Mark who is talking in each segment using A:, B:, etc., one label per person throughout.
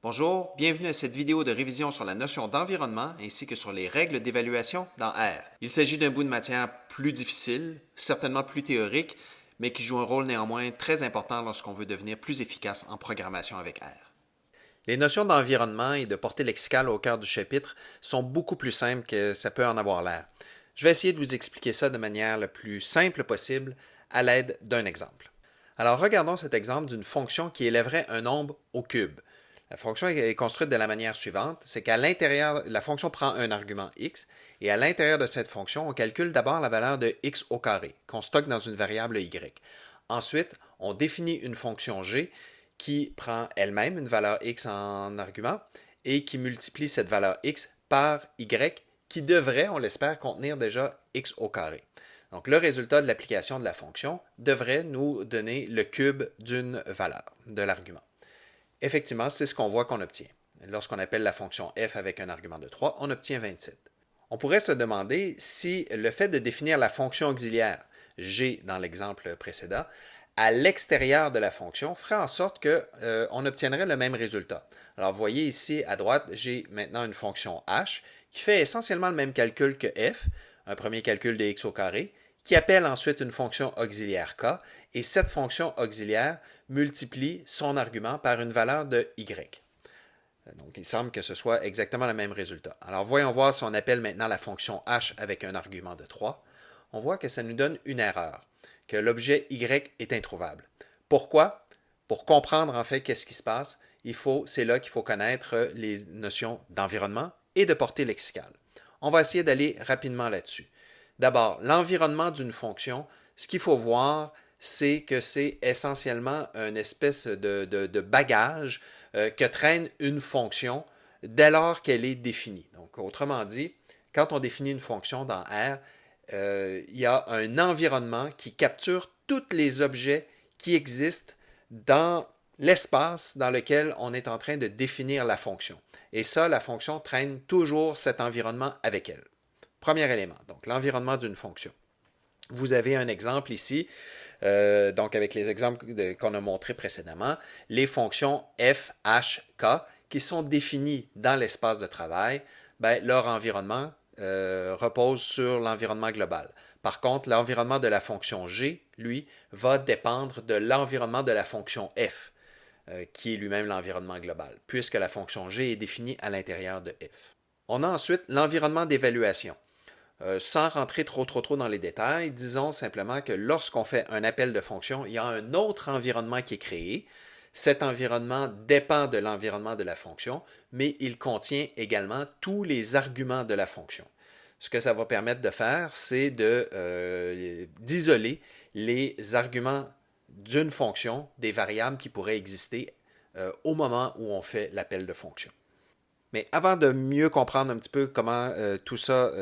A: Bonjour, bienvenue à cette vidéo de révision sur la notion d'environnement ainsi que sur les règles d'évaluation dans R. Il s'agit d'un bout de matière plus difficile, certainement plus théorique, mais qui joue un rôle néanmoins très important lorsqu'on veut devenir plus efficace en programmation avec R. Les notions d'environnement et de portée lexicale au cœur du chapitre sont beaucoup plus simples que ça peut en avoir l'air. Je vais essayer de vous expliquer ça de manière la plus simple possible à l'aide d'un exemple. Alors regardons cet exemple d'une fonction qui élèverait un nombre au cube. La fonction est construite de la manière suivante, c'est qu'à l'intérieur, la fonction prend un argument x, et à l'intérieur de cette fonction, on calcule d'abord la valeur de x au carré, qu'on stocke dans une variable y. Ensuite, on définit une fonction g qui prend elle-même une valeur x en argument, et qui multiplie cette valeur x par y, qui devrait, on l'espère, contenir déjà x au carré. Donc, le résultat de l'application de la fonction devrait nous donner le cube d'une valeur, de l'argument. Effectivement, c'est ce qu'on voit qu'on obtient. Lorsqu'on appelle la fonction f avec un argument de 3, on obtient 27. On pourrait se demander si le fait de définir la fonction auxiliaire, g dans l'exemple précédent, à l'extérieur de la fonction ferait en sorte qu'on obtiendrait le même résultat. Alors, vous voyez ici à droite, j'ai maintenant une fonction h qui fait essentiellement le même calcul que f, un premier calcul de x au carré, qui appelle ensuite une fonction auxiliaire k, et cette fonction auxiliaire multiplie son argument par une valeur de y. Donc, il semble que ce soit exactement le même résultat. Alors, voyons voir si on appelle maintenant la fonction h avec un argument de 3. On voit que ça nous donne une erreur, que l'objet y est introuvable. Pourquoi? Pour comprendre en fait qu'est-ce qui se passe, c'est là qu'il faut connaître les notions d'environnement et de portée lexicale. On va essayer d'aller rapidement là-dessus. D'abord, l'environnement d'une fonction, ce qu'il faut voir, c'est que c'est essentiellement une espèce de bagage que traîne une fonction dès lors qu'elle est définie. Donc, autrement dit, quand on définit une fonction dans R, il y a un environnement qui capture tous les objets qui existent dans l'espace dans lequel on est en train de définir la fonction. Et ça, la fonction traîne toujours cet environnement avec elle. Premier élément, donc l'environnement d'une fonction. Vous avez un exemple ici, donc avec les exemples qu'on a montrés précédemment, les fonctions f, h, k qui sont définies dans l'espace de travail, leur environnement repose sur l'environnement global. Par contre, l'environnement de la fonction g, lui, va dépendre de l'environnement de la fonction f, qui est lui-même l'environnement global, puisque la fonction g est définie à l'intérieur de f. On a ensuite l'environnement d'évaluation. Sans rentrer trop dans les détails, disons simplement que lorsqu'on fait un appel de fonction, il y a un autre environnement qui est créé. Cet environnement dépend de l'environnement de la fonction, mais il contient également tous les arguments de la fonction. Ce que ça va permettre de faire, c'est d'isoler les arguments d'une fonction des variables qui pourraient exister au moment où on fait l'appel de fonction. Mais avant de mieux comprendre un petit peu comment tout ça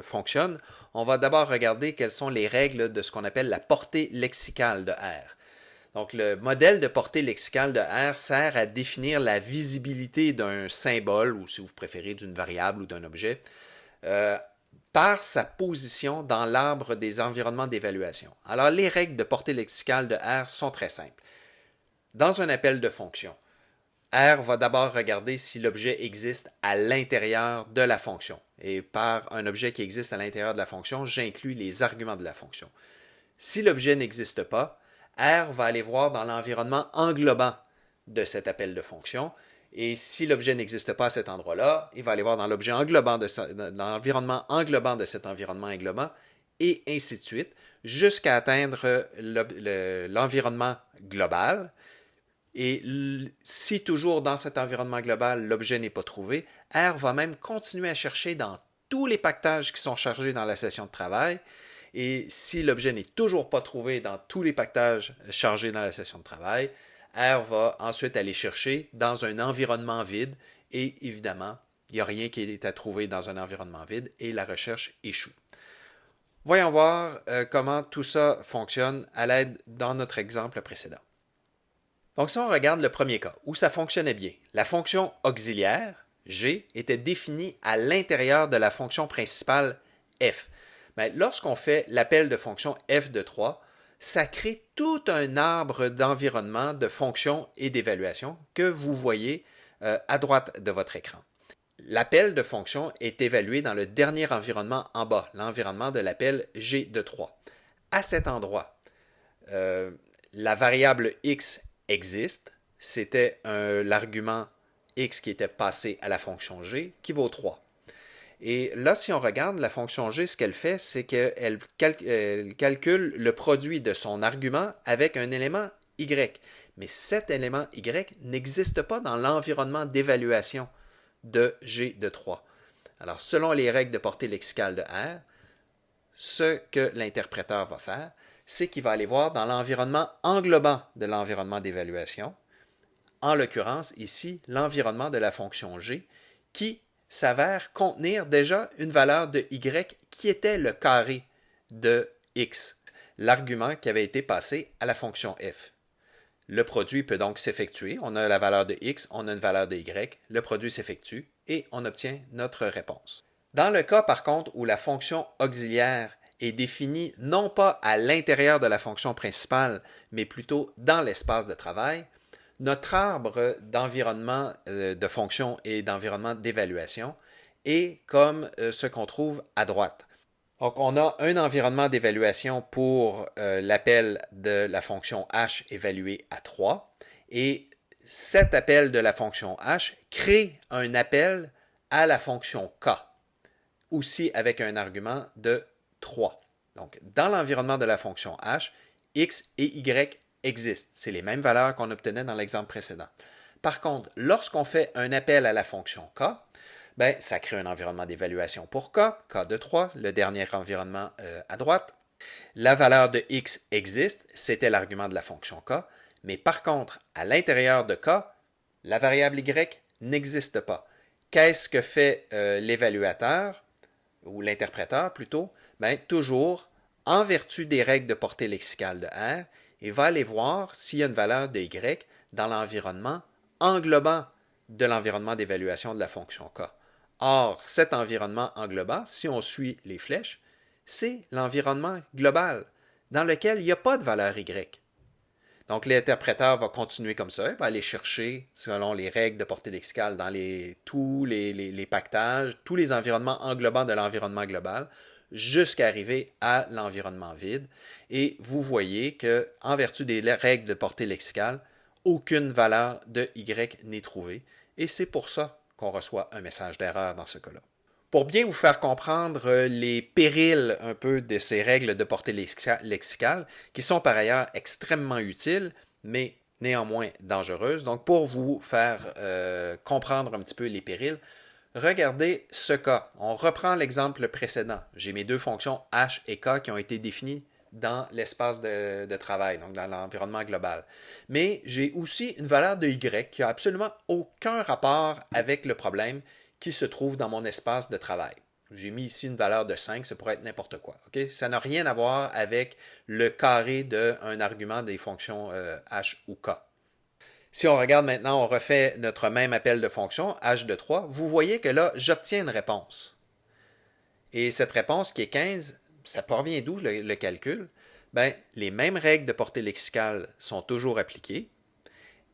A: fonctionne, on va d'abord regarder quelles sont les règles de ce qu'on appelle la portée lexicale de R. Donc, le modèle de portée lexicale de R sert à définir la visibilité d'un symbole, ou si vous préférez, d'une variable ou d'un objet, par sa position dans l'arbre des environnements d'évaluation. Alors, les règles de portée lexicale de R sont très simples. Dans un appel de fonction, R va d'abord regarder si l'objet existe à l'intérieur de la fonction. Et par un objet qui existe à l'intérieur de la fonction, j'inclus les arguments de la fonction. Si l'objet n'existe pas, R va aller voir dans l'environnement englobant de cet appel de fonction. Et si l'objet n'existe pas à cet endroit-là, il va aller voir dans l'environnement englobant de cet environnement englobant, et ainsi de suite, jusqu'à atteindre l'environnement global. Et si toujours dans cet environnement global, l'objet n'est pas trouvé, R va même continuer à chercher dans tous les pactages qui sont chargés dans la session de travail. Et si l'objet n'est toujours pas trouvé dans tous les pactages chargés dans la session de travail, R va ensuite aller chercher dans un environnement vide. Et évidemment, il n'y a rien qui est à trouver dans un environnement vide et la recherche échoue. Voyons voir comment tout ça fonctionne à l'aide dans notre exemple précédent. Donc, si on regarde le premier cas, où ça fonctionnait bien, la fonction auxiliaire, g, était définie à l'intérieur de la fonction principale f. Mais lorsqu'on fait l'appel de fonction f de 3, ça crée tout un arbre d'environnement, de fonctions et d'évaluation que vous voyez à droite de votre écran. L'appel de fonction est évalué dans le dernier environnement en bas, l'environnement de l'appel G de 3. À cet endroit, la variable x existe, c'était l'argument x qui était passé à la fonction g qui vaut 3. Et là, si on regarde la fonction g, ce qu'elle fait, c'est qu'elle calcule le produit de son argument avec un élément y. Mais cet élément y n'existe pas dans l'environnement d'évaluation de G de 3. Alors, selon les règles de portée lexicale de R, ce que l'interpréteur va faire, c'est qu'il va aller voir dans l'environnement englobant de l'environnement d'évaluation, en l'occurrence ici l'environnement de la fonction G, qui s'avère contenir déjà une valeur de y qui était le carré de x, l'argument qui avait été passé à la fonction f. Le produit peut donc s'effectuer. On a la valeur de x, on a une valeur de y, le produit s'effectue et on obtient notre réponse. Dans le cas par contre où la fonction auxiliaire est définie non pas à l'intérieur de la fonction principale, mais plutôt dans l'espace de travail, notre arbre d'environnement de fonction et d'environnement d'évaluation est comme ce qu'on trouve à droite. Donc, on a un environnement d'évaluation pour l'appel de la fonction h évalué à 3 et cet appel de la fonction h crée un appel à la fonction k, aussi avec un argument de 3. Donc, dans l'environnement de la fonction h, x et y existent. C'est les mêmes valeurs qu'on obtenait dans l'exemple précédent. Par contre, lorsqu'on fait un appel à la fonction k, ben, ça crée un environnement d'évaluation pour k, k de 3, le dernier environnement à droite. La valeur de x existe, c'était l'argument de la fonction k, mais par contre, à l'intérieur de k, la variable y n'existe pas. Qu'est-ce que fait l'évaluateur, ou l'interpréteur plutôt? Ben, toujours, en vertu des règles de portée lexicale de R, il va aller voir s'il y a une valeur de y dans l'environnement englobant de l'environnement d'évaluation de la fonction k. Or, cet environnement englobant, si on suit les flèches, c'est l'environnement global, dans lequel il n'y a pas de valeur y. Donc, l'interpréteur va continuer comme ça, il va aller chercher, selon les règles de portée lexicale, dans tous les pactages, tous les environnements englobants de l'environnement global, jusqu'à arriver à l'environnement vide. Et vous voyez qu'en vertu des règles de portée lexicale, aucune valeur de y n'est trouvée. Et c'est pour ça qu'on reçoit un message d'erreur dans ce cas-là. Pour bien vous faire comprendre les périls un peu de ces règles de portée lexicale, qui sont par ailleurs extrêmement utiles, mais néanmoins dangereuses, donc pour vous faire comprendre un petit peu les périls, regardez ce cas. On reprend l'exemple précédent. J'ai mes deux fonctions h et k qui ont été définies dans l'espace de travail, donc dans l'environnement global. Mais j'ai aussi une valeur de y qui n'a absolument aucun rapport avec le problème qui se trouve dans mon espace de travail. J'ai mis ici une valeur de 5, ça pourrait être n'importe quoi. Okay? Ça n'a rien à voir avec le carré d'un argument des fonctions h ou k. Si on regarde maintenant, on refait notre même appel de fonction, h de 3, vous voyez que là, j'obtiens une réponse. Et cette réponse qui est 15, ça provient d'où le calcul? Ben, les mêmes règles de portée lexicale sont toujours appliquées,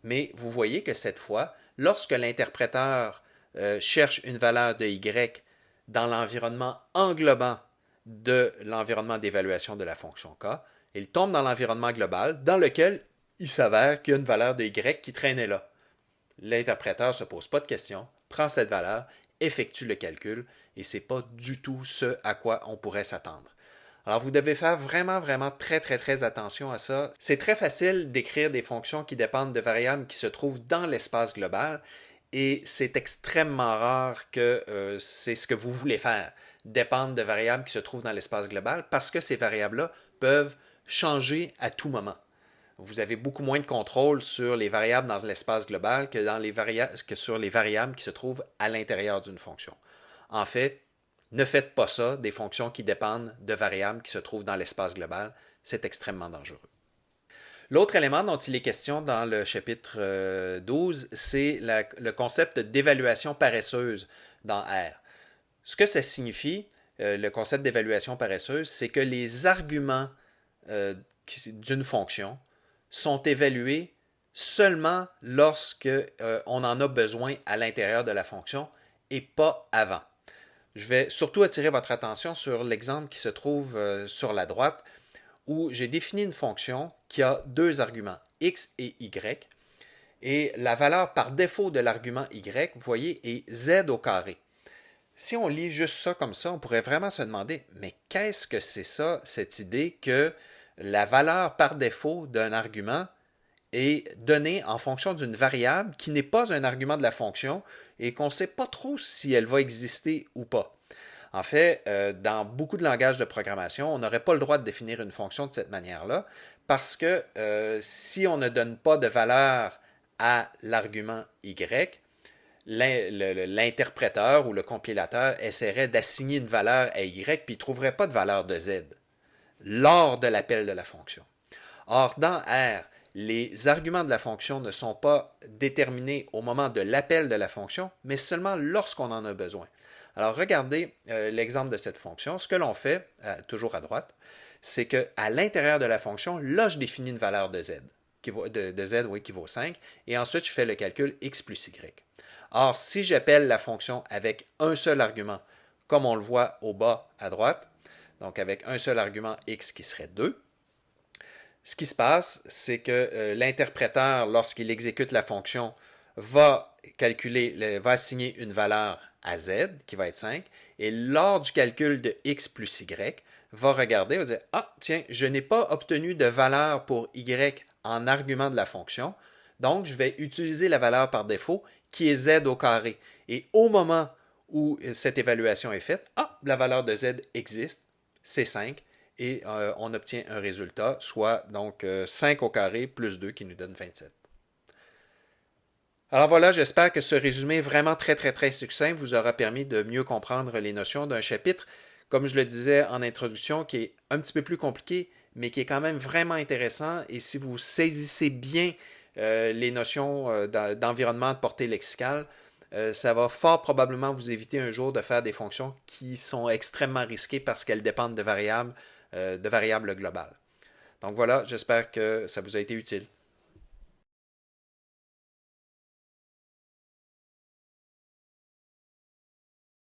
A: mais vous voyez que cette fois, lorsque l'interpréteur cherche une valeur de y dans l'environnement englobant de l'environnement d'évaluation de la fonction k, il tombe dans l'environnement global dans lequel il s'avère qu'il y a une valeur de y qui traînait là. L'interpréteur ne se pose pas de questions, prend cette valeur, effectue le calcul, et ce n'est pas du tout ce à quoi on pourrait s'attendre. Alors, vous devez faire vraiment très attention à ça. C'est très facile d'écrire des fonctions qui dépendent de variables qui se trouvent dans l'espace global et c'est extrêmement rare que c'est ce que vous voulez faire, dépendre de variables qui se trouvent dans l'espace global parce que ces variables-là peuvent changer à tout moment. Vous avez beaucoup moins de contrôle sur les variables dans l'espace global que sur les variables qui se trouvent à l'intérieur d'une fonction. En fait, ne faites pas ça des fonctions qui dépendent de variables qui se trouvent dans l'espace global. C'est extrêmement dangereux. L'autre élément dont il est question dans le chapitre 12, c'est le concept d'évaluation paresseuse dans R. Ce que ça signifie, le concept d'évaluation paresseuse, c'est que les arguments d'une fonction sont évalués seulement lorsque on en a besoin à l'intérieur de la fonction et pas avant. Je vais surtout attirer votre attention sur l'exemple qui se trouve sur la droite où j'ai défini une fonction qui a deux arguments, x et y, et la valeur par défaut de l'argument y, vous voyez, est z au carré. Si on lit juste ça comme ça, on pourrait vraiment se demander, mais qu'est-ce que c'est ça, cette idée que la valeur par défaut d'un argument est donnée en fonction d'une variable qui n'est pas un argument de la fonction et qu'on ne sait pas trop si elle va exister ou pas. En fait, dans beaucoup de langages de programmation, on n'aurait pas le droit de définir une fonction de cette manière-là parce que si on ne donne pas de valeur à l'argument y, l'interpréteur ou le compilateur essaierait d'assigner une valeur à y puis il ne trouverait pas de valeur de z lors de l'appel de la fonction. Or, dans R, les arguments de la fonction ne sont pas déterminés au moment de l'appel de la fonction, mais seulement lorsqu'on en a besoin. Alors, regardez l'exemple de cette fonction. Ce que l'on fait, toujours à droite, c'est qu'à l'intérieur de la fonction, là, je définis une valeur de z, qui vaut 5, et ensuite, je fais le calcul x plus y. Or, si j'appelle la fonction avec un seul argument, comme on le voit au bas à droite, donc avec un seul argument x qui serait 2, ce qui se passe, c'est que l'interpréteur, lorsqu'il exécute la fonction, va assigner une valeur à z, qui va être 5, et lors du calcul de x plus y, va regarder, va dire, ah, tiens, je n'ai pas obtenu de valeur pour y en argument de la fonction, donc je vais utiliser la valeur par défaut, qui est z au carré. Et au moment où cette évaluation est faite, ah, la valeur de z existe, c'est 5, et on obtient un résultat, soit donc 5 au carré plus 2 qui nous donne 27. Alors voilà, j'espère que ce résumé vraiment très succinct vous aura permis de mieux comprendre les notions d'un chapitre, comme je le disais en introduction, qui est un petit peu plus compliqué, mais qui est quand même vraiment intéressant. Et si vous saisissez bien les notions d'environnement de portée lexicale, ça va fort probablement vous éviter un jour de faire des fonctions qui sont extrêmement risquées parce qu'elles dépendent de variables globales. Donc voilà, j'espère que ça vous a été utile.